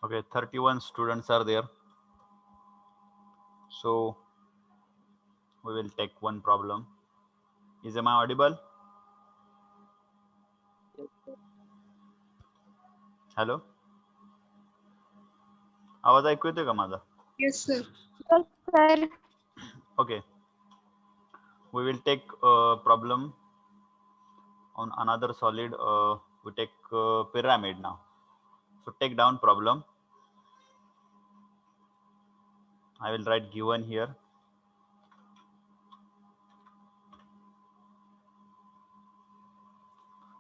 Okay, 31 students are there. So we will take one problem. Am I audible? Hello? आवाज ऐकू येतोय का माझा? Yes, sir. Yes, sir. Okay. We will take a problem on another solid. We take pyramid now. So take down problem. I will write given here.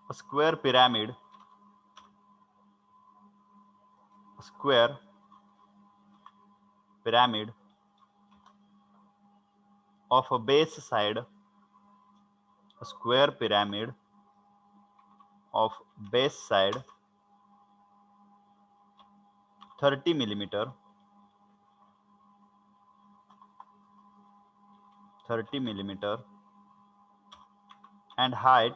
A square pyramid. A square pyramid of a base side. A square pyramid of base side 30 millimeter, 30 millimeter, and height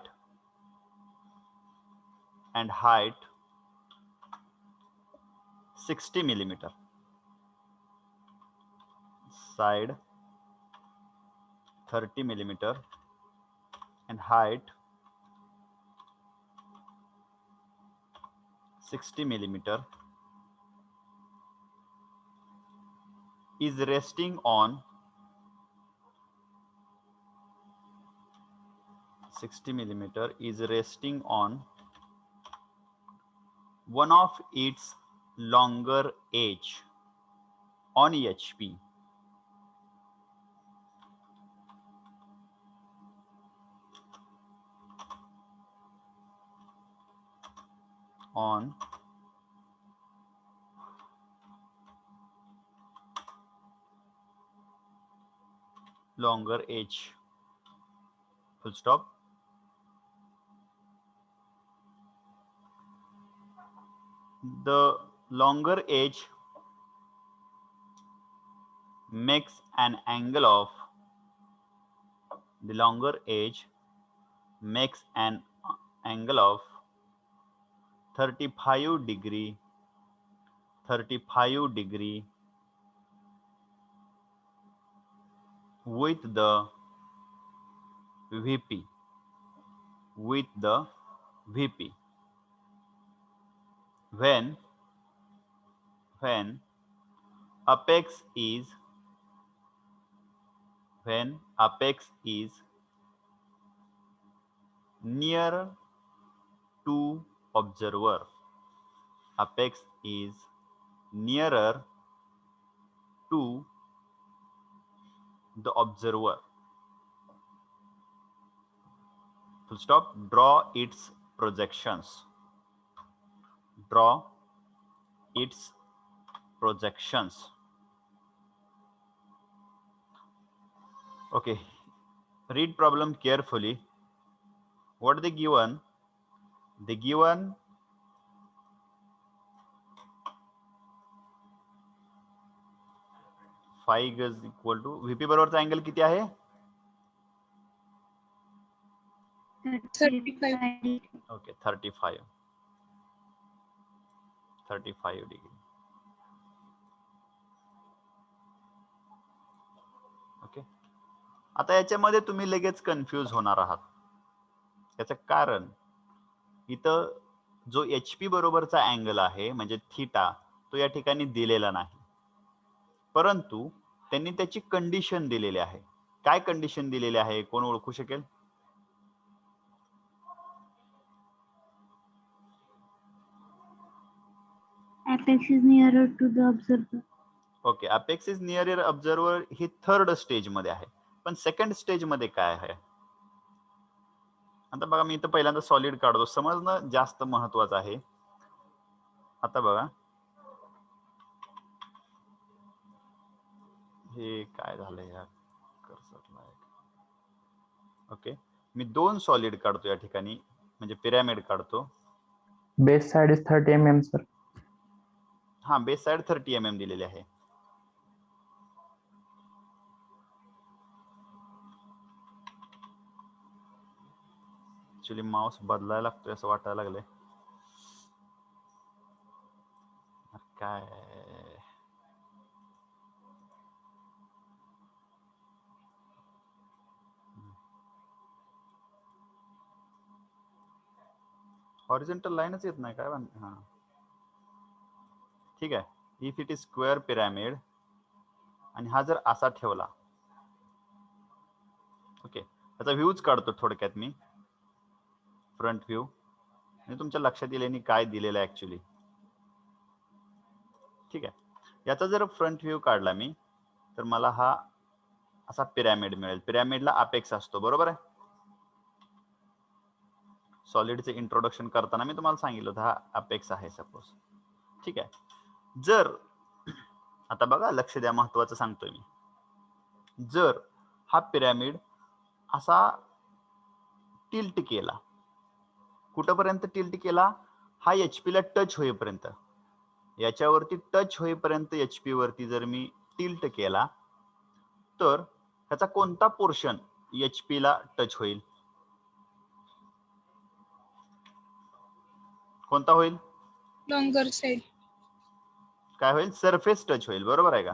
60 millimeter. Side 30 millimeter and height 60 millimeter is resting on 60 millimeter is resting on one of its longer edge on HP. On longer edge. Full stop. The longer edge makes an angle of the longer edge makes an angle of 35 degree with the VP when apex is near to observer. Apex is nearer to the observer. Full stop. Draw its projections. Draw its projections. Okay. Read problem carefully. What they given? They given phi is equal to VP बरोबरचा angle किती आहे? 35. Okay, 35 degree. Okay. आता याच्यामध्ये तुम्ही लगेच confuse होणार आहात. याचं कारण इथं जो HP बरोबरचा अँगल आहे म्हणजे थीटा तो या ठिकाणी दिलेला नाही. परंतु त्यांनी त्याची कंडिशन दिलेली आहे. काय कंडिशन दिलेली आहे? कोण ओळखू शकेल? Apex is nearer to the observer. Okay. Apex is near observer he third stage मध्ये आहे. पण सेकंड स्टेज मध्ये काय आहे? आता बघा मी इथं पहिल्यांदा सॉलिड काढतो. समजणं जास्त महत्वाचं आहे. आता बघा हे काय झालंय यार कर्सरला. ओके. मी दोन सॉलिड काढतो या ठिकाणी म्हणजे पिरॅमिड काढतो. Base side is 30 mm sir. हा बेस साइड 30 mm दिलेली आहे. ऍक्च्युली माउस बदलायला लागतोय असं वाटायला लागलंय. काय हॉरिझॉन्टल लाईनच येत नाही काय हा ठीक आहे. If it is square pyramid आणि हा जर असा ठेवला, ओके, त्याचा व्ह्यूज काढतो थोडक्यात मी, फ्रंट व्ह्यू, आणि तुमच्या लक्षात येईल काय दिलेलं आहे ऍक्च्युली. ठीक आहे. याचा जर फ्रंट व्ह्यू काढला मी तर मला हा असा पिरॅमिड मिळेल. पिरॅमिडला अपेक्स असतो, बरोबर आहे. सॉलिडचे इंट्रोडक्शन करताना मी तुम्हाला सांगितलं होतं हा अपेक्स आहे सपोज. ठीक आहे. जर आता बघा, लक्ष द्या, महत्वाचं सांगतोय मी. जर हा पिरॅमिड असा टिल्ट केला, कुठपर्यंत टिल्ट केला, हा एचपी ला टच होईपर्यंत, याच्यावरती टच होईपर्यंत एचपी वरती जर मी टिल्ट केला तर त्याचा कोणता पोर्शन एचपी ला टच होईल? कोणता होईल? Longer side. काय होईल? सरफेस टच होईल, बरोबर आहे का?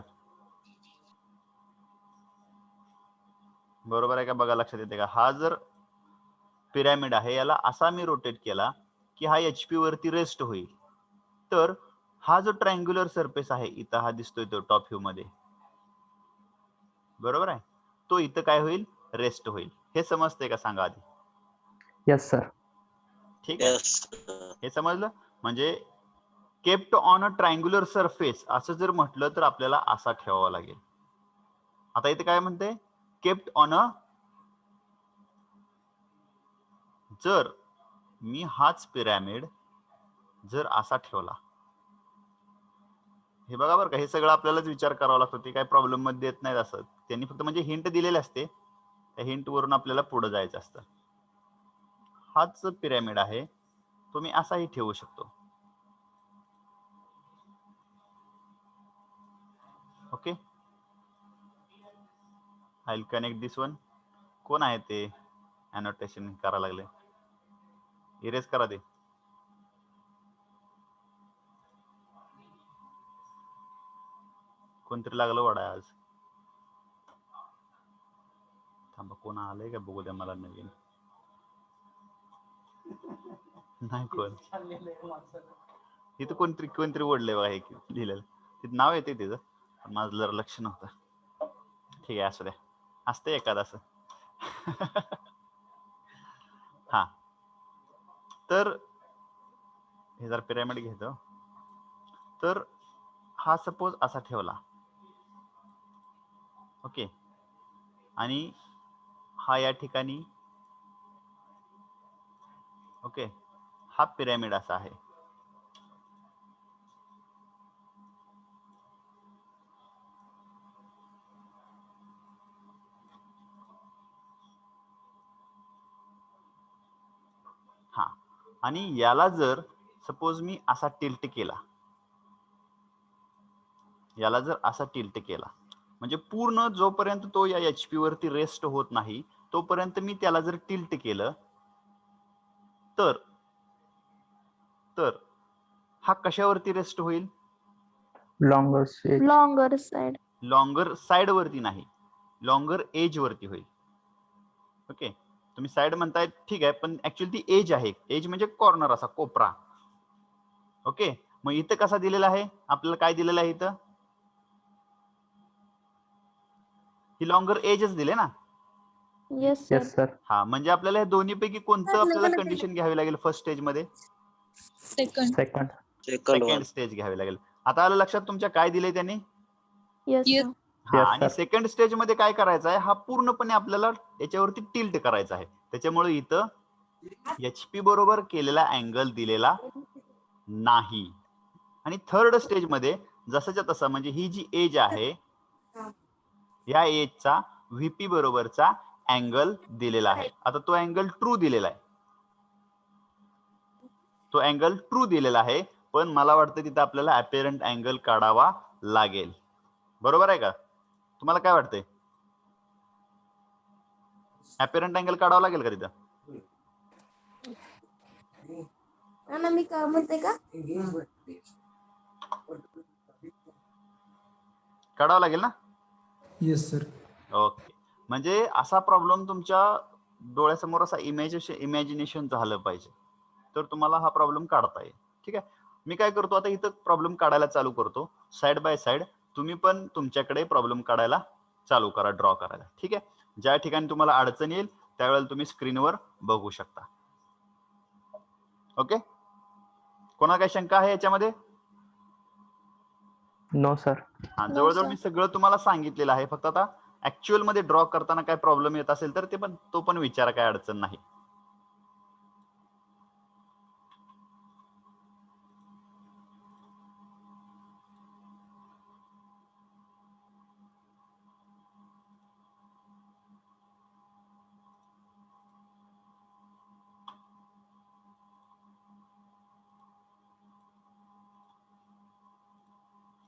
बरोबर आहे का? बघा, लक्षात येते का? हा जर पिरॅमिड आहे, याला असा मी रोटेट केला की हा एचपी वरती रेस्ट होईल, तर हा जो ट्रायंग्युलर सरफेस आहे इथं, हा दिसतोय तो टॉप व्ह्यू मध्ये, बरोबर आहे, तो इथं काय होईल? रेस्ट होईल. हे समजतंय का? सांगा आधी. Yes sir. ठीक आहे. हे समजलं? म्हणजे kept on a triangular surface असं जर म्हटलं तर आपल्याला असा ठेवावा लागेल. आता इथे काय म्हणते? केप्ट ऑन अ, जर मी हाच पिरॅमिड जर असा ठेवला, हे बघा बरं का, हे सगळं आपल्यालाच विचार करावा लागतो, ते काय प्रॉब्लेम मध्ये देत नाहीत असं, त्यांनी फक्त म्हणजे हिंट दिलेले असते, त्या हिंट वरून आपल्याला पुढे जायचं असतं. हाच पिरॅमिड आहे, तो मी असाही ठेवू शकतो. Okay, I will connect this one. कोण आहे ते अनोटेशन करायला लागले? इरेज करा ते. कोणतरी लागलं वाडा आज. थांबा, कोण आलंय का बघू द्या मला नवीन. नाही कोण इथं कोणतरी ओढलंय बघा, हे लिहिलेलं तिथं नाव येते तिचं, पण माझं जरा लक्ष नव्हतं. ठीक आहे, असू द्या, असते एखादं असं. हा, तर हे जर पिरॅमिड घेतो तर हा सपोज असा ठेवला, ओके, आणि हा या ठिकाणी, ओके, हा पिरॅमिड असा आहे. हा, आणि याला जर सपोज मी असा टिल्ट केला, याला जर असा टिल्ट केला, म्हणजे पूर्ण जोपर्यंत तो या एचपी वरती रेस्ट होत नाही तोपर्यंत मी त्याला जर टिल्ट केलं तर हा कशावरती रेस्ट होईल? Longer side. लॉंगर साइड वरती नाही, लॉंगर एज वरती होईल. ओके, तुम्ही साइड म्हणताय, ठीक आहे, पण ऍक्च्युअली ती एज आहे. एज म्हणजे कॉर्नर, असा कोपरा. ओके, मग इथं कसा दिलेला आहे? आपल्याला काय दिलेलं आहे इथं? ही लॉंगर एजच दिले ना. Yes yes sir. हा, म्हणजे आपल्याला या दोन्ही पैकी कोणतं आपल्याला कंडिशन घ्यावी लागेल? फर्स्ट स्टेज मध्ये सेकंड. सेकंड. सेकंड स्टेज घ्यावी लागेल. आता आलं लक्षात तुमच्या काय दिलंय त्यांनी? Yes Yes. हा, Yes, आणि sir. सेकंड स्टेज मध्ये काय करायचं आहे? हा पूर्णपणे आपल्याला याच्यावरती टिल्ट करायचा आहे. त्याच्यामुळे इथं एचपी बरोबर केलेला अँगल दिलेला नाही. आणि थर्ड स्टेज मध्ये जसंच्या तसं, म्हणजे ही जी एज आहे, या एजचा व्हीपी बरोबरचा अँगल दिलेला आहे. आता तो अँगल ट्रू दिलेला आहे, तो अँगल ट्रू दिलेला आहे, पण मला वाटतं तिथं आपल्याला अपॅरंट अँगल काढावा लागेल. बरोबर आहे का? तुम्हाला काय वाटतंय? अपॅरंट अँगल काढावा लागेल का तिथं? मी काय म्हणते का? काढावं लागेल ना? Yes sir. ओके. म्हणजे असा प्रॉब्लेम तुमच्या डोळ्यासमोर असा इमॅजिनेशन झालं पाहिजे, तर तुम्हाला हा प्रॉब्लेम काढता येईल. ठीक आहे. मी काय करतो आता इथं प्रॉब्लेम काढायला चालू करतो. साइड बाय साइड तुम्ही पण तुमच्याकडे प्रॉब्लेम काढायला चालू करा, ड्रॉ करायला. ठीक आहे. ज्या ठिकाणी तुम्हाला अडचण येईल त्यावेळेला तुम्ही स्क्रीनवर बघू शकता. ओके. कोणाला काही शंका आहे याच्यामध्ये? No sir. हा, No, जवळजवळ sir. मी सगळं तुम्हाला सांगितलेलं आहे. फक्त आता ऍक्च्युअल मध्ये ड्रॉ करताना काय प्रॉब्लेम येत असेल तर तो पण विचारा, काय अडचण नाही.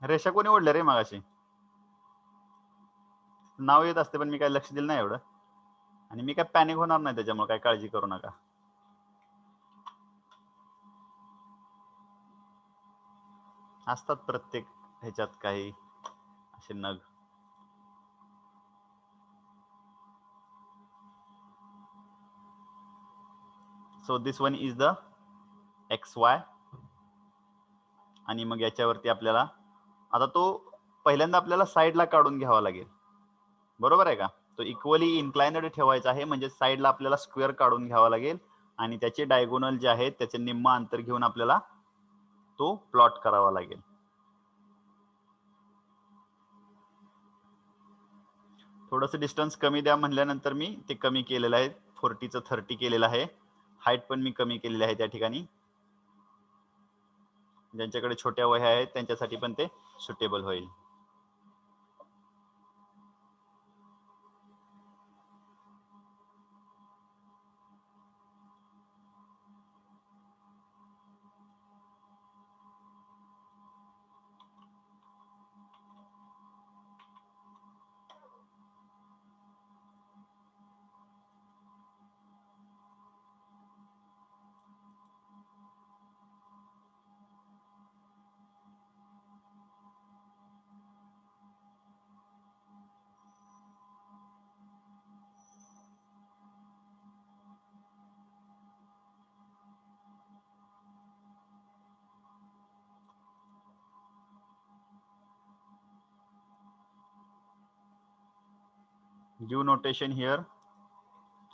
रेषा कोणी ओढल्या रे मगाशी? नाव येत असते पण मी काय लक्ष दिलं नाही एवढं, आणि मी काय पॅनिक होणार नाही त्याच्यामुळे काय काळजी करू नका. असतात प्रत्येक ह्याच्यात काही असे नग. So this one is the XY, आणि मग याच्यावरती आपल्याला आता तो पहिल्यांदा आपल्याला साईडला काढून घ्यावा लागेल. बरोबर आहे का? तो इक्वली इन्क्लाइनड ठेवायचा आहे, म्हणजे साईडला आपल्याला स्क्वेअर काढून घ्यावा लागेल आणि त्याचे डायगोनल जे आहेत त्याचे निम्म अंतर घेऊन आपल्याला तो प्लॉट करावा लागेल. थोडस डिस्टन्स कमी द्या म्हणल्यानंतर मी ते कमी केलेलं आहे. 40चं 30 केलेलं आहे. हाईट पण मी कमी केलेली आहे त्या ठिकाणी. ज्यांच्याकडे छोट्या वह्या आहेत त्यांच्यासाठी पण ते सुटेबल होईल. Give notation here.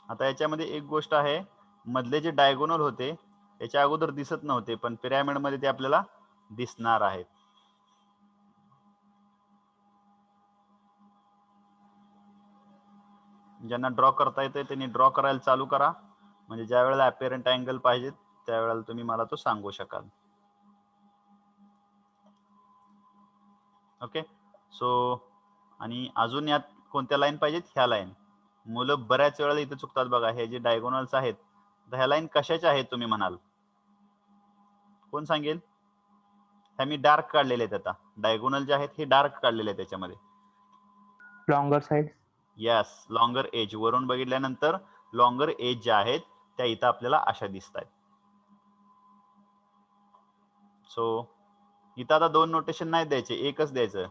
आता याच्यामध्ये एक गोष्ट आहे, मधले जे डायगोनल होते याच्या अगोदर दिसत नव्हते, पण पिरॅमिड मध्ये ते आपल्याला दिसणार आहेत. ज्यांना ड्रॉ करता येते त्यांनी ड्रॉ करायला चालू करा, म्हणजे ज्या वेळेला अपॅरंट अँगल पाहिजे त्यावेळेला तुम्ही मला तो सांगू शकाल. ओके. सो आणि अजून यात कोणत्या लाईन पाहिजेत? ह्या लाईन. मुलं बऱ्याच वेळेला इथे चुकतात बघा. हे जे डायगोनल्स आहेत, तर ह्या लाईन कशाच्या आहेत तुम्ही म्हणाल? कोण सांगेल? ह्या मी डार्क काढलेले आहेत. आता डायगोनल जे आहेत हे डार्क काढलेले आहेत त्याच्यामध्ये. Longer side. Yes, longer edge. वरून बघितल्यानंतर लॉंगर एज ज्या आहेत त्या इथं आपल्याला अशा दिसत आहेत. सो इथं आता दोन नोटेशन नाही द्यायचे, एकच द्यायचं.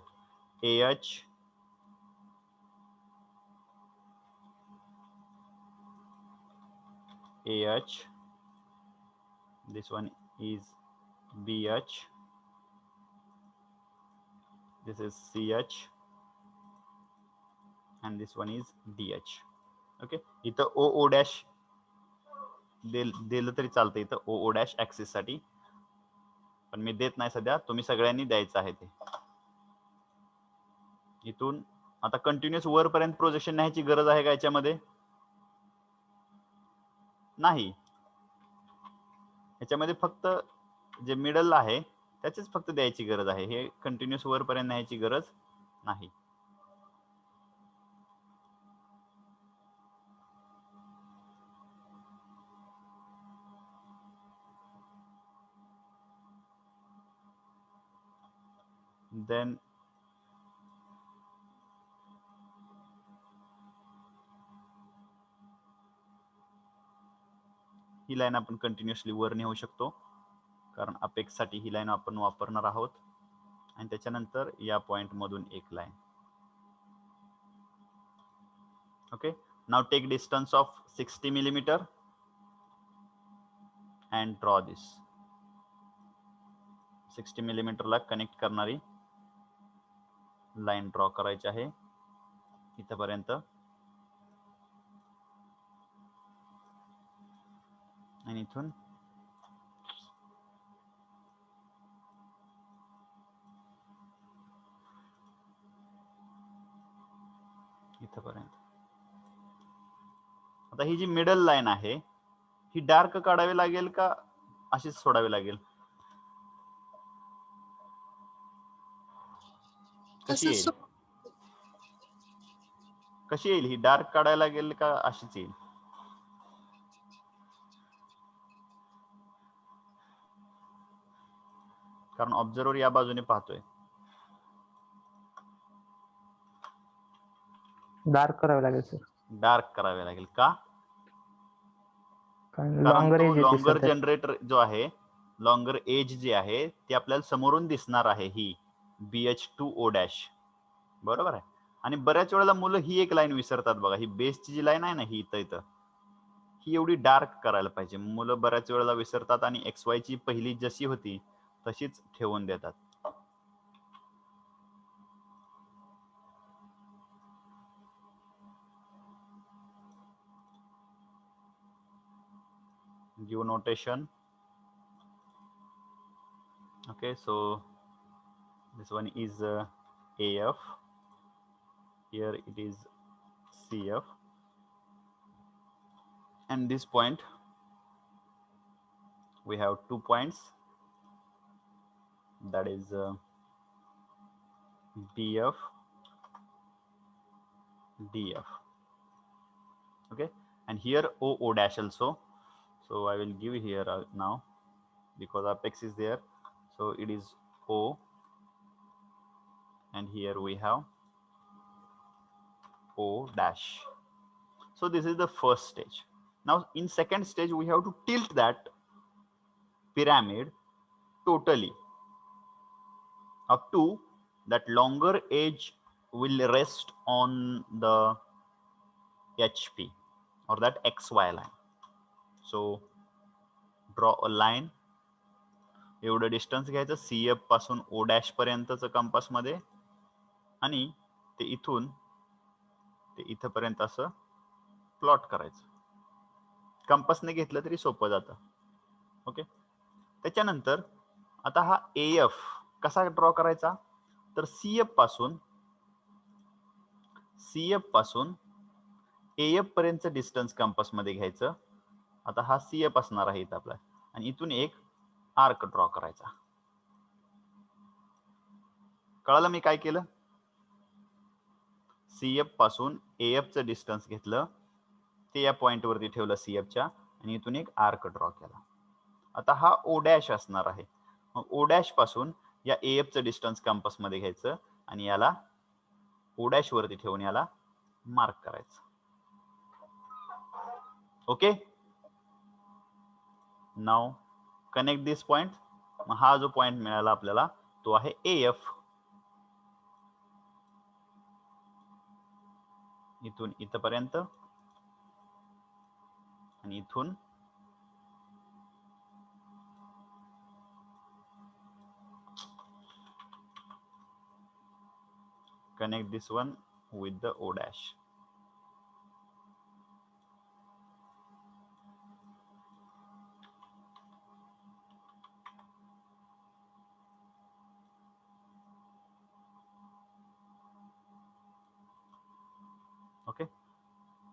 AH AH, this one is BH, this is CH, and this one is DH. Okay. इथं OO डॅश दिलं तरी चालतं, इथं OO डॅश ऍक्सिस साठी, पण मी देत नाही सध्या. तुम्ही सगळ्यांनी द्यायचं आहे ते. इथून आता कंटिन्युअस वरपर्यंत प्रोजेक्शन न्यायची गरज आहे का याच्यामध्ये? नाही. याच्यामध्ये फक्त जे मिडल आहे त्याचीच फक्त द्यायची गरज आहे. हे कंटिन्युअस वरपर्यंत न्यायची गरज नाही. देन ही लाईन आपण कंटिन्युअसली वर नेऊ शकतो, कारण अपेक्स साठी ही लाईन आपण वापरणार आहोत. आणि त्याच्यानंतर या पॉइंट मधून एक line. Okay, now take distance of 60 millimeter and draw this. 60 millimeter ला कनेक्ट करणारी लाईन ड्रॉ करायची आहे इथपर्यंत. आणि इथून इथपर्यंत. आता ही जी मिडल लाईन आहे ही डार्क काढावी लागेल का अशीच सोडावी लागेल? कशी येईल? कशी येईल ही? डार्क काढायला लागेल का अशीच येईल? कारण ऑब्झर्वर या बाजूने पाहतोय. डार्क करावे लागेल सर. डार्क करावे लागेल का? कारण कारण लॉंगर तो एज येते लॉंगर सर. जनरेटर जो आहे, लॉंगर एज जे आहे ते आपल्याला समोरून दिसणार आहे, ही BH2O'. बरोबर आहे. आणि बऱ्याच वेळेला मुलं ही एक लाईन विसरतात बघा, ही बेसची जी लाईन आहे ना, ही इथं ही एवढी डार्क करायला पाहिजे. मुलं बऱ्याच वेळेला विसरतात आणि XY ची पहिली जशी होती तशीच ठेवून देतात. Give notation. Okay, so this one is AF, here it is CF, and this point we have 2 points, that is BF, DF. Okay, and here OO' also. So I will give here now, because apex is there, so it is O, and here we have O'. So this is the first stage. Now in second stage we have to tilt that pyramid totally up to that longer edge will rest on the HP or that XY line. So draw a line. एवढं distance घ्यायचं CF पासून O' पर्यंतचं compass मध्ये, आणि ते इथून ते इथपर्यंत असं प्लॉट करायचं. कंपासने घेतलं तरी सोपं जातं. ओके, त्याच्यानंतर आता हा AF कसा ड्रॉ करायचा? तर CF पासून AF पर्यंतचं डिस्टन्स कंपास मध्ये घ्यायचं. आता हा CF असणार आहे इथं आपला, आणि इथून एक आर्क ड्रॉ करायचा. कळालं मी काय केलं? CF पासून AF चं डिस्टन्स घेतलं, ते या पॉइंट वरती ठेवलं CF च्या, आणि इथून एक आर्क ड्रॉ केला. आता हा O' असणार आहे. मग O' पासून या AF चं डिस्टन्स कंपास मध्ये घ्यायचं आणि याला O' वरती ठेवून याला मार्क करायचं. ओके, नाउ कनेक्ट दिस पॉइंट. मग हा जो पॉइंट मिळाला आपल्याला तो आहे AF. इथून इथपर्यंत आणि इथून connect this one with the O'. Okay,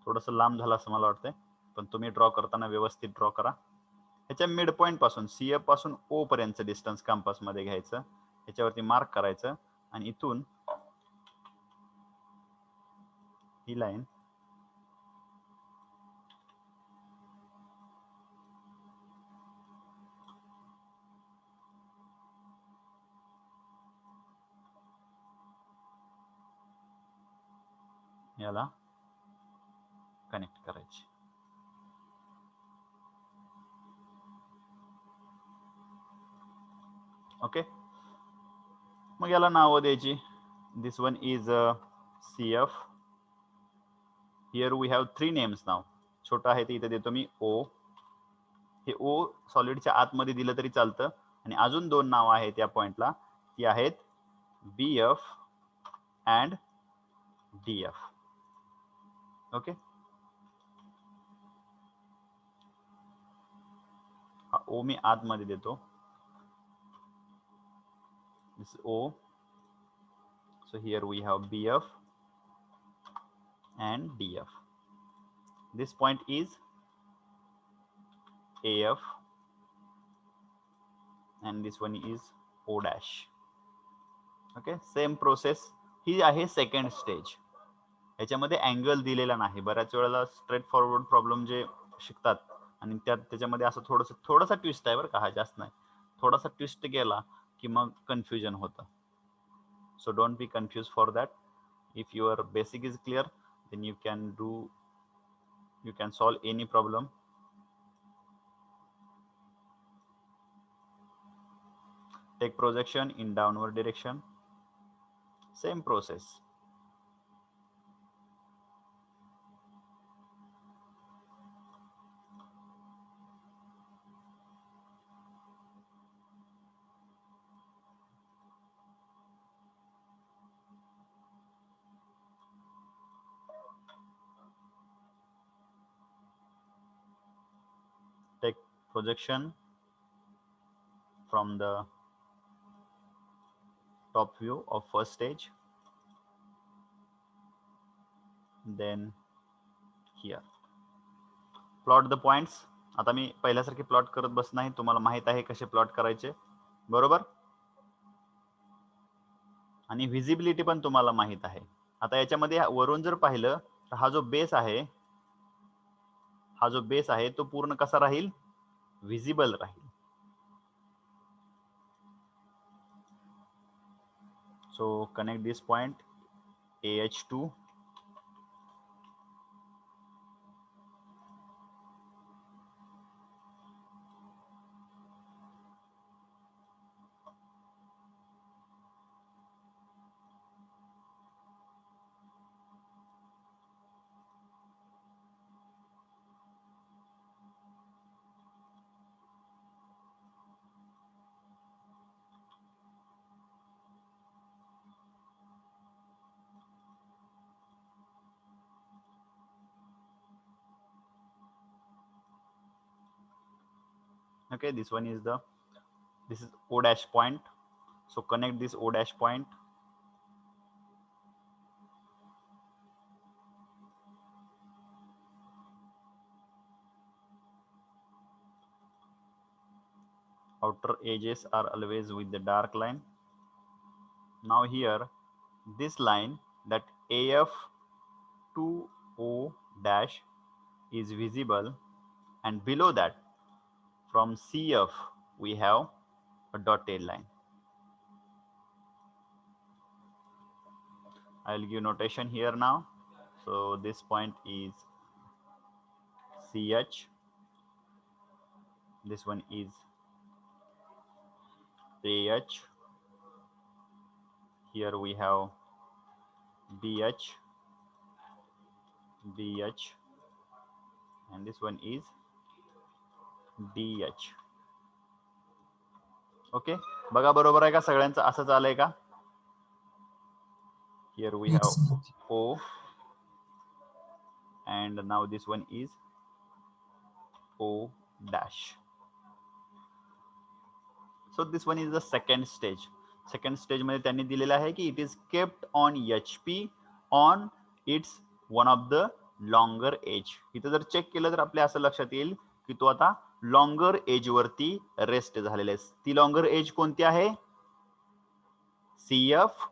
थोडस लांब झालं असं मला वाटतंय, पण तुम्ही ड्रॉ करताना व्यवस्थित ड्रॉ करा. ह्याच्या मिड पॉइंट पासून CF पासून O पर्यंतचं डिस्टन्स कंपास मध्ये घ्यायचं, ह्याच्यावरती मार्क करायचं, आणि इथून ही लाईन याला कनेक्ट करायची. ओके, मग याला नावं द्यायची. This one is CF. Here we have 3 names नाव. छोटा आहे ते इथे देतो मी O. हे O सॉलिडच्या आतमध्ये दिलं तरी चालतं. आणि अजून 2 नाव आहेत या पॉइंटला, ती आहेत BF अँड DF. ओके, हा O मी आतमध्ये देतो. दिस O. So here we have BF and DF. This point is AF and this one is O dash. Okay, same process. ही आहे सेकंड स्टेज. याच्यामध्ये अँगल दिलेला नाही. बऱ्याच वेळेला स्ट्रेट फॉरवर्ड प्रॉब्लेम जे शिकतात आणि त्याच्यामध्ये असं थोडासा ट्विस्ट आहे बरं का, हा जास्त नाही. थोडासा ट्विस्ट गेला की मग कन्फ्युजन होतं. So don't be confused for that. If your basic is clear, then you can solve any problem. Take projection in downward direction. Same process. Take projection from the top view of first stage, then here plot the points. आता मी पहिल्यासारखे plot करत बस नाही, तुम्हाला माहित आहे कसे plot करायचे, बरोबर. आणि व्हिजिबिलिटी पण तुम्हाला माहित आहे. आता याच्यामध्ये वरून जर पाहिलं तर हा जो बेस आहे तो पूर्ण कसा राहील, व्हिजिबल राहील. So connect this point AH2. Okay, this is O dash point. So connect this O dash point. Outer edges are always with the dark line. Now here, this line, that AF2O dash is visible, and below that from CF we have a dotted line. I'll give notation here now. So this point is CH, this one is AH, here we have BH, and this one is DH. Okay, बघा बरोबर आहे का सगळ्यांचं, असंच आलंय का. Here we have O, and now this one is O dash. So this one is the second stage. Second stage मध्ये त्यांनी दिलेलं आहे की it is kept on HP on its one of the longer edge. इथं जर check केलं तर आपल्या असं लक्षात येईल की तो आता लॉंगर एज वरती रेस्ट झालेला आहे. ती लॉंगर एज कोणती आहे, CF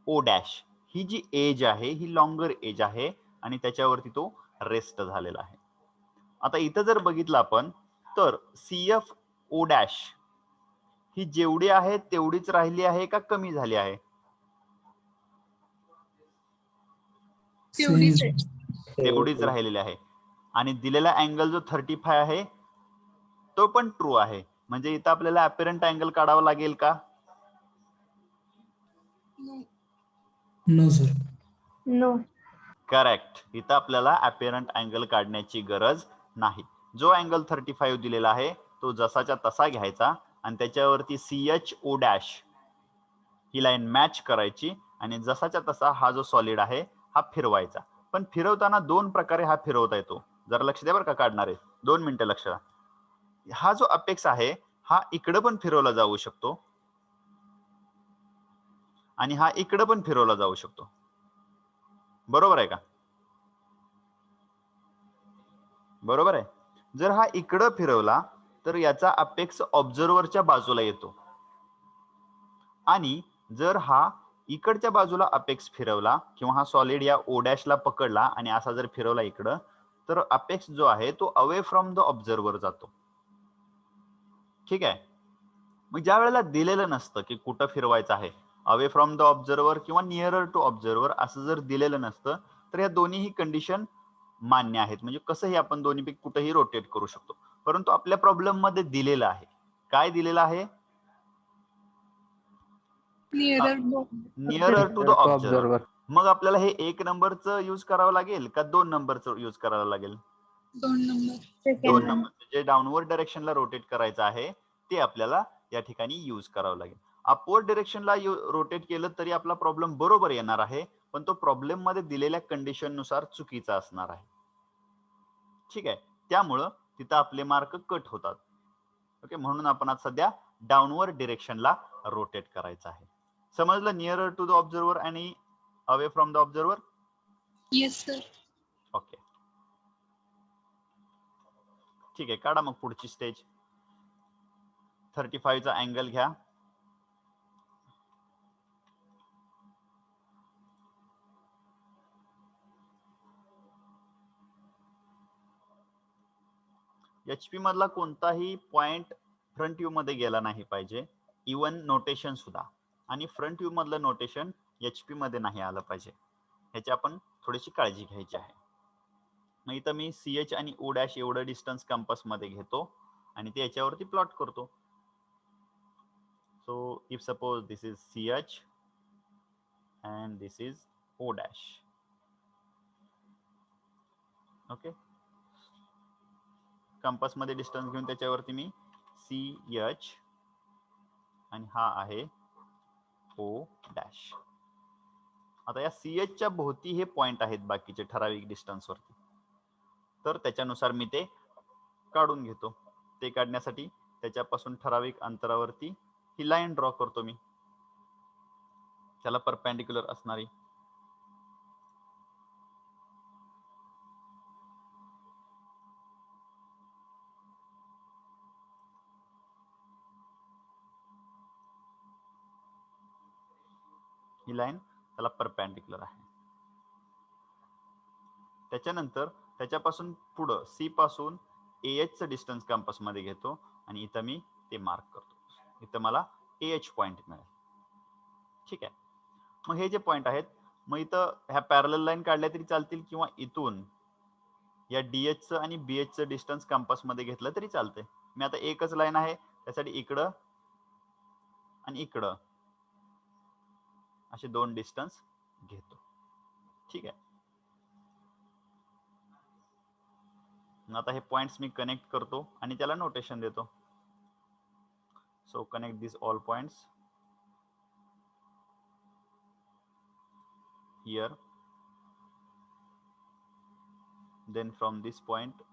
O डॅश. ही जी एज आहे ही लॉंगर एज आहे आणि त्याच्यावरती तो रेस्ट झालेला आहे. आता इथं जर बघितलं आपण तर CF O डॅश ही जेवढी आहे तेवढीच राहिली आहे का कमी झाली आहे, तेवढीच आहे. तेवढीच राहिलेली आहे. आणि दिलेला अँगल जो 35 आहे तो पण ट्रू आहे. म्हणजे इथं आपल्याला अपॅरंट अँगल काढावा लागेल का, नो सर. No. करेक्ट. इथं आपल्याला अपीरंट अँगल काढण्याची गरज नाही. जो अँगल 35 दिलेला आहे तो जसाच्या तसा घ्यायचा आणि त्याच्यावरती CHO डॅश ही लाईन मॅच करायची आणि जसाच्या तसा हा जो सॉलिड आहे हा फिरवायचा. पण फिरवताना दोन प्रकारे हा फिरवता येतो. जरा लक्ष द्या बरं का काढणारे, 2 मिनिटं लक्ष द्या. हा जो अपेक्स आहे हा इकडे पण फिरवला जाऊ शकतो आणि हा इकडे पण फिरवला जाऊ शकतो. बरोबर आहे का? बरोबर आहे. जर हा इकडं फिरवला तर याचा अपेक्स ऑब्झर्वरच्या बाजूला येतो आणि जर हा इकडच्या बाजूला अपेक्स फिरवला किंवा हा सॉलिड या ओ डॅशला पकडला आणि असा जर फिरवला इकडं तर अपेक्स जो आहे तो अवे फ्रॉम द ऑब्झर्वर जातो. ठीक आहे. मग ज्या वेळेला दिलेलं नसतं की कुठं फिरवायचं आहे, अवे फ्रॉम द ऑब्झर्वर किंवा नियरर टू ऑब्झर्वर असं जर दिलेलं नसतं तर या दोन्हीही कंडिशन मान्य आहेत. म्हणजे कसंही आपण दोन्हीपैकी कुठेही रोटेट करू शकतो. परंतु आपल्या प्रॉब्लेम मध्ये दिलेलं आहे, काय दिलेलं आहे? Nearer nearer to the observer. Observer. मग आपल्याला हे 1 नंबरचं यूज करावं लागेल का 2 नंबरचं यूज करावं लागेल? 2 नंबर. 2 Second one. नंबर. जे डाऊनवर्ड डायरेक्शनला रोटेट करायचं आहे ते आपल्याला या ठिकाणी यूज करावं लागेल. अपवर्ड डायरेक्शनला रोटेट केलं तरी आपला प्रॉब्लेम बरोबर येणार आहे, पण तो प्रॉब्लेम मध्ये दिलेल्या कंडिशन नुसार चुकीचा असणार आहे. ठीक आहे. त्यामुळं तिथं आपले मार्क कट होतात. ओके. म्हणून आपण आज सध्या डाऊनवर्ड डिरेक्शनला रोटेट करायचं आहे. समजलं? नियरर टू द ऑब्झर्वर आणि away from the observer. Yes sir. Okay. ठीक आहे. काढा मग पुढची स्टेज. 35 चा अँगल घ्या. HP मधला कोणताही पॉइंट फ्रंट व्ह्यू मध्ये गेला नाही पाहिजे. इवन नोटेशन सुद्धा. आणि फ्रंट व्ह्यू मधलं नोटेशन HP मध्ये नाही आलं पाहिजे. ह्याची आपण थोडीशी काळजी घ्यायची आहे. मग इथं मी CH आणि O डॅश एवढं डिस्टन्स कंपास मध्ये घेतो आणि ते याच्यावरती प्लॉट करतो. So if suppose this is CH and this is O dash. Okay. Compass मध्ये डिस्टन्स घेऊन त्याच्यावरती मी CH आणि हा आहे O डॅश. आता या CH च्या भोवती हे पॉइंट आहेत बाकीचे ठराविक डिस्टन्स वरती, तर त्याच्यानुसार मी ते काढून घेतो. ते काढण्यासाठी त्याच्यापासून ठराविक अंतरावरती ही लाईन ड्रॉ करतो मी, त्याला परपेंडिक्युलर असणारी. ही लाईन त्याला परपेंडिक्युलर आहे. त्याच्यानंतर त्याच्यापासून पुढं C पासून AH चं डिस्टन्स कंपास मध्ये घेतो आणि इथं मी ते मार्क करतो. इथं मला AH पॉइंट मिळेल. ठीक आहे. मग हे जे पॉइंट आहेत, मग इथं ह्या पॅरलल लाईन काढल्या तरी चालतील किंवा इथून या DH चं आणि BH चं डिस्टन्स कंपास मध्ये घेतलं तरी चालतंय. मी आता एकच लाईन आहे त्यासाठी इकडं आणि इकडं असे 2 डिस्टन्स घेतो. ठीक आहे. आता हे पॉइंट्स मी कनेक्ट करतो आणि त्याला नोटेशन देतो. So connect this all points here, then from this point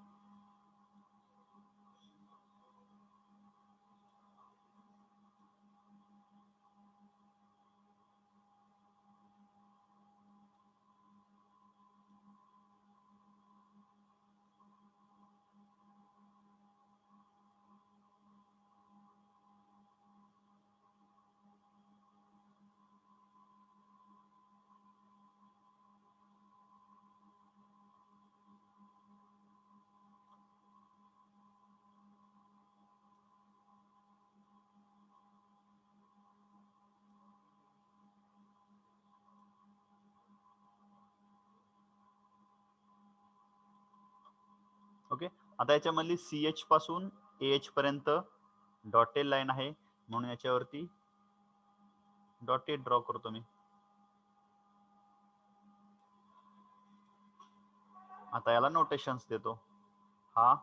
okay. आता याच्यामधली CH पासून AH पर्यंत डॉटेड लाईन आहे म्हणून याच्यावरती डॉटेड ड्रॉ करतो मी. आता याला नोटेशन्स देतो. हा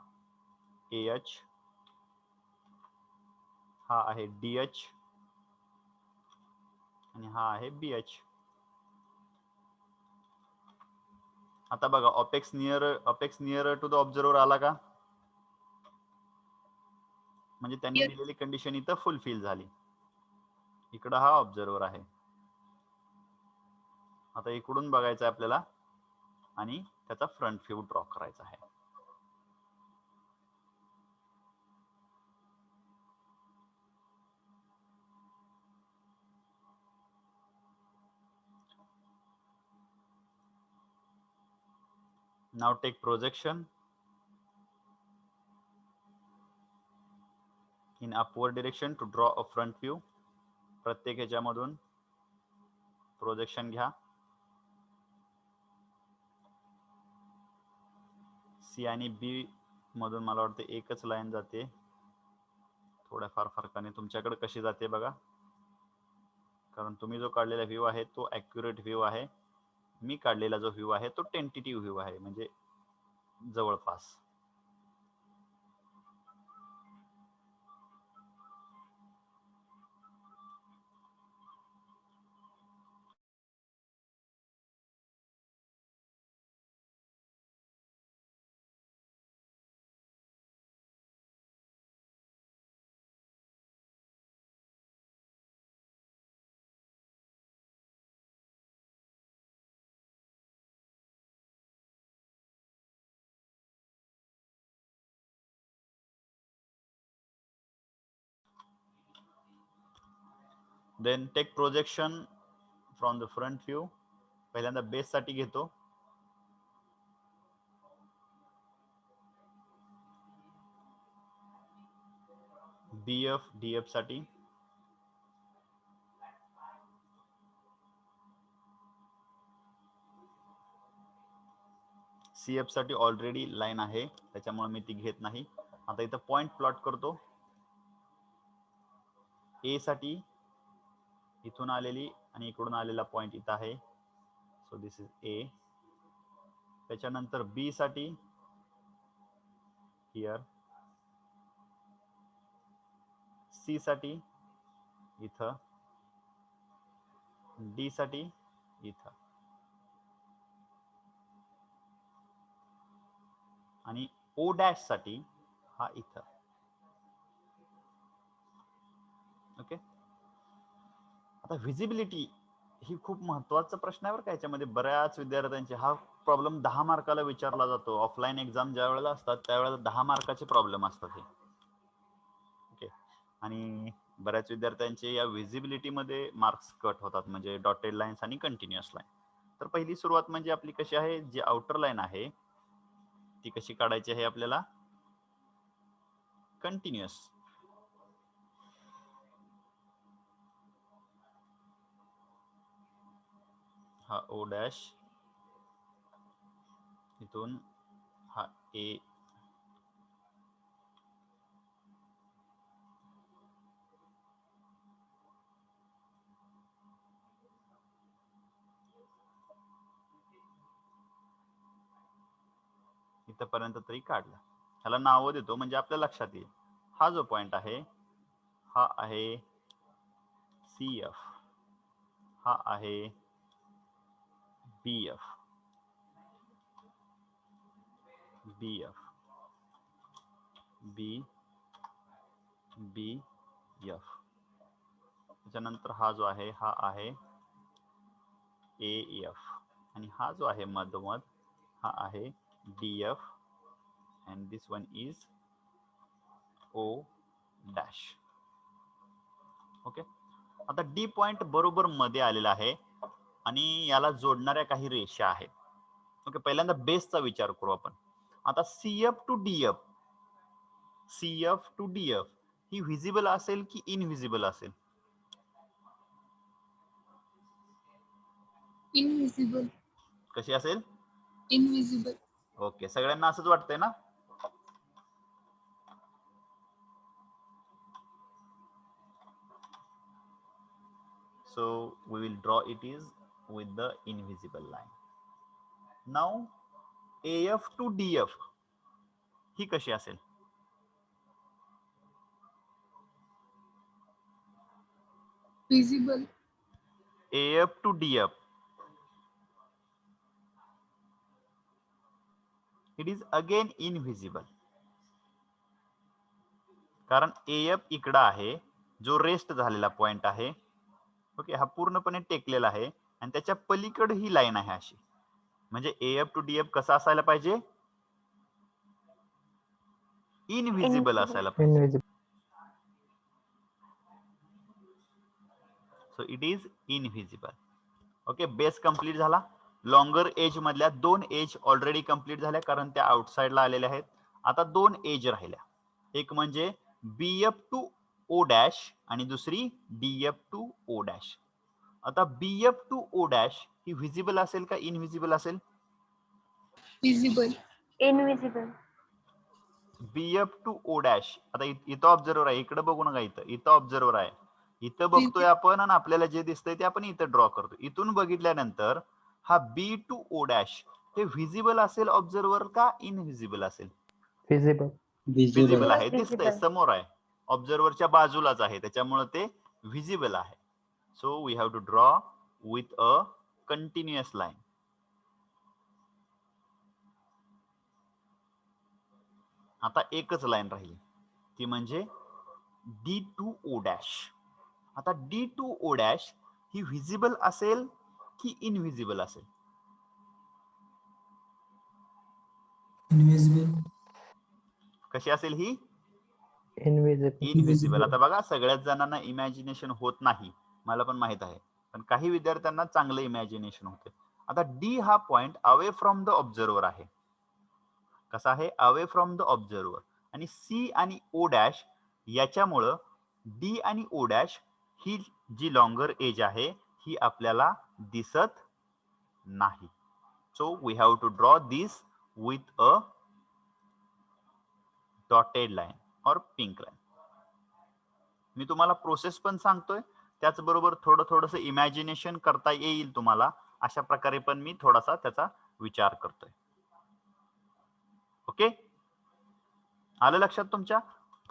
AH, हा आहे DH आणि हा आहे BH. आता बघा apex near to the observer आला का? म्हणजे त्यांनी Yes. दिलेली कंडिशन इथं फुलफिल झाली. इकडं हा ऑब्झर्वर आहे. आता इकडून बघायचं आहे आपल्याला आणि त्याचा फ्रंट व्ह्यू ड्रॉ करायचा आहे. Now take projection in upward direction to draw a front view. प्रत्येक ह्याच्यामधून प्रोजेक्शन घ्या. C आणि B मधून मला वाटतं एकच लाईन जाते. थोड्याफार फरकाने तुमच्याकडे कशी जाते बघा, कारण तुम्ही जो काढलेला व्ह्यू आहे तो ॲक्युरेट व्ह्यू आहे. मी काढलेला जो व्ह्यू आहे तो टेंटेटिव्ह व्ह्यू आहे, म्हणजे जवळपास. Then take projection from the front view. पहिल्यांदा बेस साठी घेतो. BF DF साठी, CF साठी ऑलरेडी लाईन आहे त्याच्यामुळे मी ती घेत नाही. आता इथं पॉइंट प्लॉट करतो. A साठी इथून आलेली आणि इकडून आलेला पॉइंट इथं आहे. So this is A. त्याच्यानंतर B साठी हियर, C साठी इथं, D साठी इथं आणि O' साठी हा इथं. ओके. आता व्हिजिबिलिटी ही खूप महत्वाचा प्रश्न आहे बरं का. याच्यामध्ये बऱ्याच विद्यार्थ्यांचे हा प्रॉब्लेम 10 मार्काला विचारला जातो. ऑफलाईन एक्झाम ज्या वेळेला असतात त्यावेळेला 10 मार्काचे प्रॉब्लेम असतात हे. ओके. आणि बऱ्याच विद्यार्थ्यांचे या व्हिजिबिलिटी मध्ये मार्क्स कट होतात, म्हणजे डॉटेड लाईन्स आणि कंटिन्युअस लाईन. तर पहिली सुरुवात म्हणजे आपली कशी आहे, जी आउटर लाईन आहे ती कशी काढायची आहे आपल्याला, कंटिन्युअस. हा O', इथून हा A, इथपर्यंत तरी काढला. ह्याला नावं देतो म्हणजे आपल्या लक्षात येईल. हा जो पॉइंट आहे हा आहे CF, हा आहे BF, BF, B, BF. त्याच्यानंतर हा जो आहे हा आहे AF आणि हा जो आहे मधोमध हा आहे DF and this one is O'. Okay. आता D पॉइंट बरोबर मध्ये आलेला आहे आणि याला जोडणाऱ्या काही रेषा आहेत. ओके. पहिल्यांदा बेसचा विचार करू आपण. आता CF to DF, CF to DF ही व्हिजिबल असेल की इनव्हिजिबल असेल? Invisible. कशी असेल? Invisible. ओके. सगळ्यांना असंच वाटतंय ना? So we will draw it is with the invisible line. Now AF to DF ही कशी असेल? visible, AF to DF it is again invisible, कारण AF इकडं आहे, जो रेस्ट झालेला पॉइंट आहे. ओके, हा पूर्णपणे टेकलेला आहे आणि त्याच्या पलीकडे ही लाईन आहे अशी. म्हणजे AF टू DF कसा असायला पाहिजे? इनव्हिजिबल असायला पाहिजे. Invisible. So it is invisible. Okay, base complete झाला. लॉंगर एज मधल्या 2 एज ऑलरेडी कंप्लीट झाल्या, कारण त्या आउटसाइडला आलेल्या आहेत. आता 2 एज राहिल्या. एक म्हणजे BF टू O डॅश आणि दुसरी DF टू O डॅश. आता BF टू O डॅश ही व्हिजिबल असेल का इनव्हिजिबल असेल? visible, Invisible. BF to O dash. आता इथं ऑब्झर्वर आहे, इकडे बघू नका, इथं ऑब्झर्वर आहे. इथं बघतोय आपण आणि आपल्याला जे दिसतंय ते आपण इथं ड्रॉ करतो. इथून बघितल्यानंतर हा B टू O डॅश हे व्हिजिबल असेल ऑब्झर्वर का इनव्हिजिबल असेल? Visible. व्हिजिबल आहे, दिसतंय, Visible. समोर आहे, ऑब्झर्वरच्या बाजूलाच आहे, त्याच्यामुळे ते व्हिजिबल आहे. So we have to draw with a continuous line. आता एकच लाईन राहिली, ती म्हणजे D टू O डॅश. आता D टू O डॅश ही व्हिजिबल असेल की इनव्हिजिबल असेल? invisible, कशी असेल ही? Invisible. इनव्हिजिबल. आता बघा, सगळ्याच जणांना इमॅजिनेशन होत नाही, मला पण माहित आहे, पण काही विद्यार्थ्यांना चांगलं इमॅजिनेशन होते. आता D हा point away from the observer आहे. कसा आहे? Away from the observer. आणि C आणि O डॅश याच्यामुळं D आणि O डॅश ही जी लॉंगर एज आहे ही आपल्याला दिसत नाही. So we have to draw this with a dotted line or pink line. मी तुम्हाला प्रोसेस पण सांगतोय, त्याचबरोबर थोडंसं इमॅजिनेशन करता येईल तुम्हाला, अशा प्रकारे पण मी थोडासा त्याचा विचार करतोय. ओके, आलं लक्षात तुमच्या?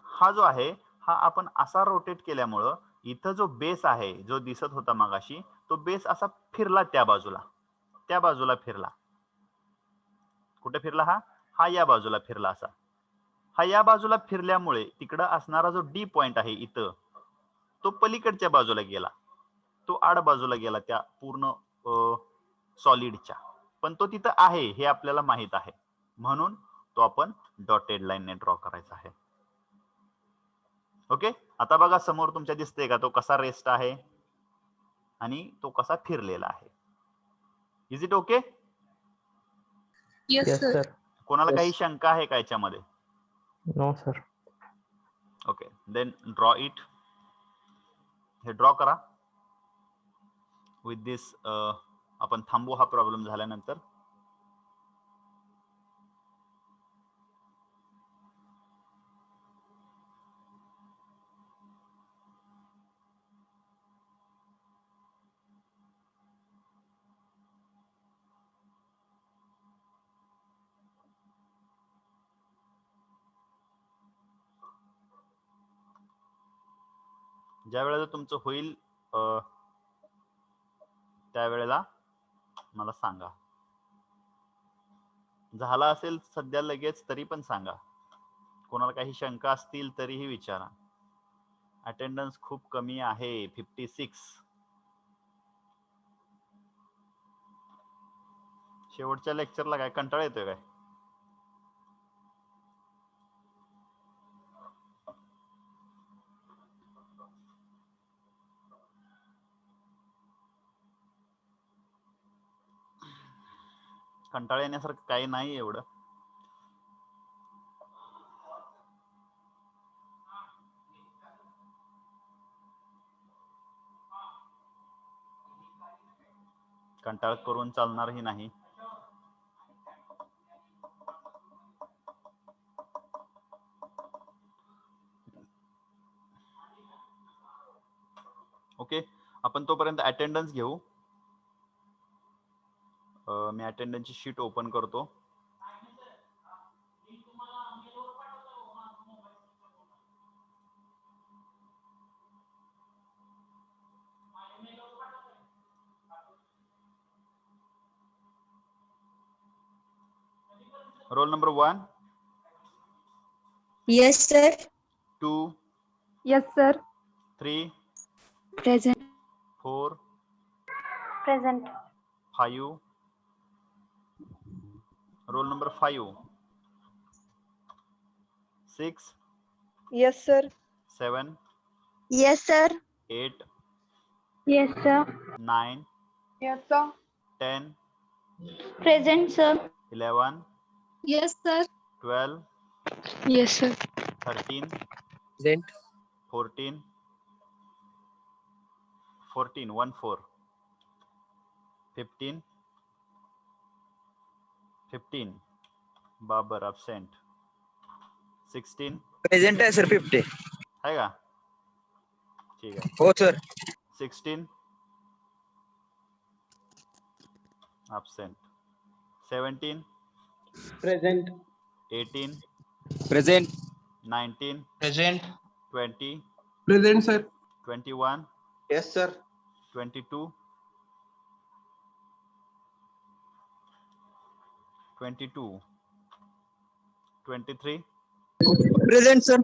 हा जो आहे हा आपण असा रोटेट केल्यामुळं इथं जो बेस आहे, जो दिसत होता मगाशी, तो बेस असा फिरला त्या बाजूला फिरला. कुठे फिरला? हा या बाजूला फिरला असा. हा या बाजूला फिरल्यामुळे तिकडं असणारा जो D पॉइंट आहे इथं, तो पलीकडच्या बाजूला गेला, तो आड बाजूला गेला त्या पूर्ण सॉलिडच्या, पण तो तिथं आहे हे आपल्याला माहित आहे, म्हणून तो आपण डॉटेड लाईनने ड्रॉ करायचा आहे. ओके, आता बघा समोर तुमच्या दिसतंय का तो कसा रेस्ट आहे आणि तो कसा फिरलेला आहे. Is it okay? yes, Yes, sir, sir. कोणाला काही शंका आहे का याच्यामध्ये? No, sir. Okay, then draw it. हे ड्रॉ करा. विथ दिस आपण थांबू हा प्रॉब्लेम झाल्यानंतर. ज्या वेळेला तुमचं होईल त्यावेळेला मला सांगा. झाला असेल सध्या लगेच तरी पण सांगा. कोणाला काही शंका असतील तरीही विचारा. अटेंडन्स खूप कमी आहे, 56. शेवटच्या लेक्चरला काय कंटाळा येतोय काय? कंटाळा येण्यासारखं काही नाही एवढं. कंटाळ करून चालणारही नाही. ओके, आपण तोपर्यंत अटेंडन्स घेऊ. मी अटेंडन्सची शीट ओपन करतो. Roll number 1, Yes, sir. 2, Yes, sir. 3, Present. 4, Present. 5. Roll number 5, 6, Yes, sir. 7, Yes, sir. 8, Yes, sir. 9, Yes, sir. 10, Present, sir. 11, Yes, sir. 12, Yes, sir. 13, Present. 14, 14, 1 4, 15, 15, Babar absent, 16 present आहे sir 50. है का? ठीक आहे. हो sir. 16 absent, 17, present. 18, present. 19, present. 20, present sir. 21, yes sir. 22, 22, 23, present sir.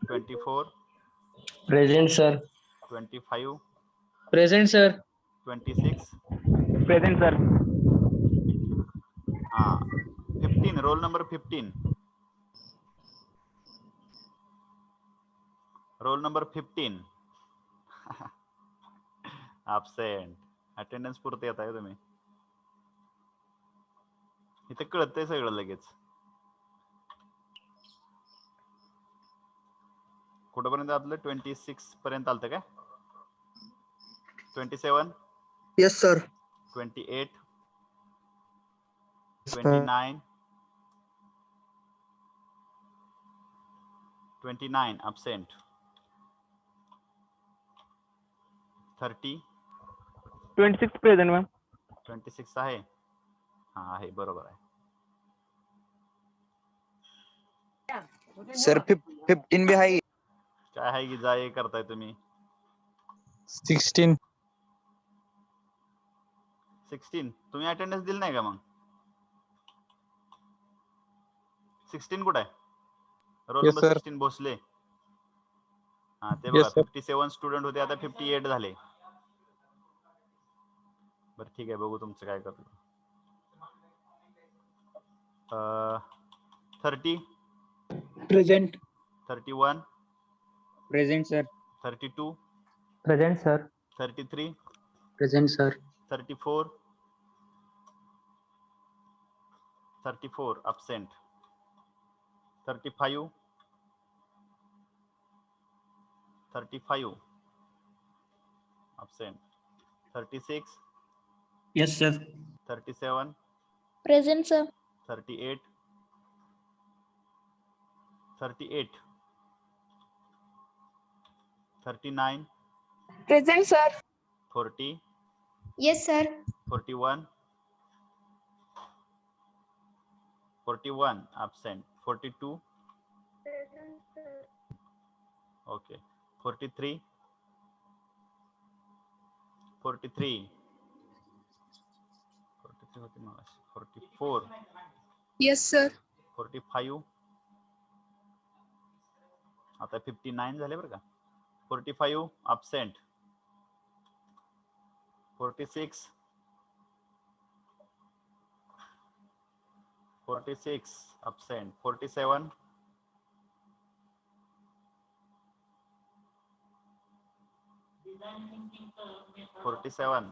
24, Present, sir. 25, present sir. 26, present sir. 15. Roll number 15. Roll number 15. Absent. Attendance पुरते येत आहे तुम्ही. इथे कळतंय सगळं लगेच. कुठपर्यंत आपलं 26 पर्यंत आलतं काय? 27, yes sir. 28, Sir. 29, 29 absent, 30, 26 present ma'am. 26 आहे. हा आहे, बरोबर आहे. सर 15 बी आहे. काय आहे की जाय करताय तुम्ही? 16. 16. तुम्ही अटेंडन्स दिली नाही का मग? 16 कुठे आहे? Roll Yes, number sir. 16 Bhosale. हा ते Yes, बघा, sir. 57 स्टुडंट होते, आता 58 झाले. बरं ठीक आहे, बघू तुमचं काय करतो. 30, present. 31, present sir. 32, Present, sir. 33, present sir. 34, 34 absent, 35, 35 absent, 36, yes sir. 37, Present, sir. 38, 38, 39, Present, sir. 40, Yes, sir. 41, 41 absent, 42, okay, 43, 43, 43 होते मगाशी, 44, Yes, sir. 45, आता 59 झाले बरं का. 45 absent, 46, 46 absent, 47, 47,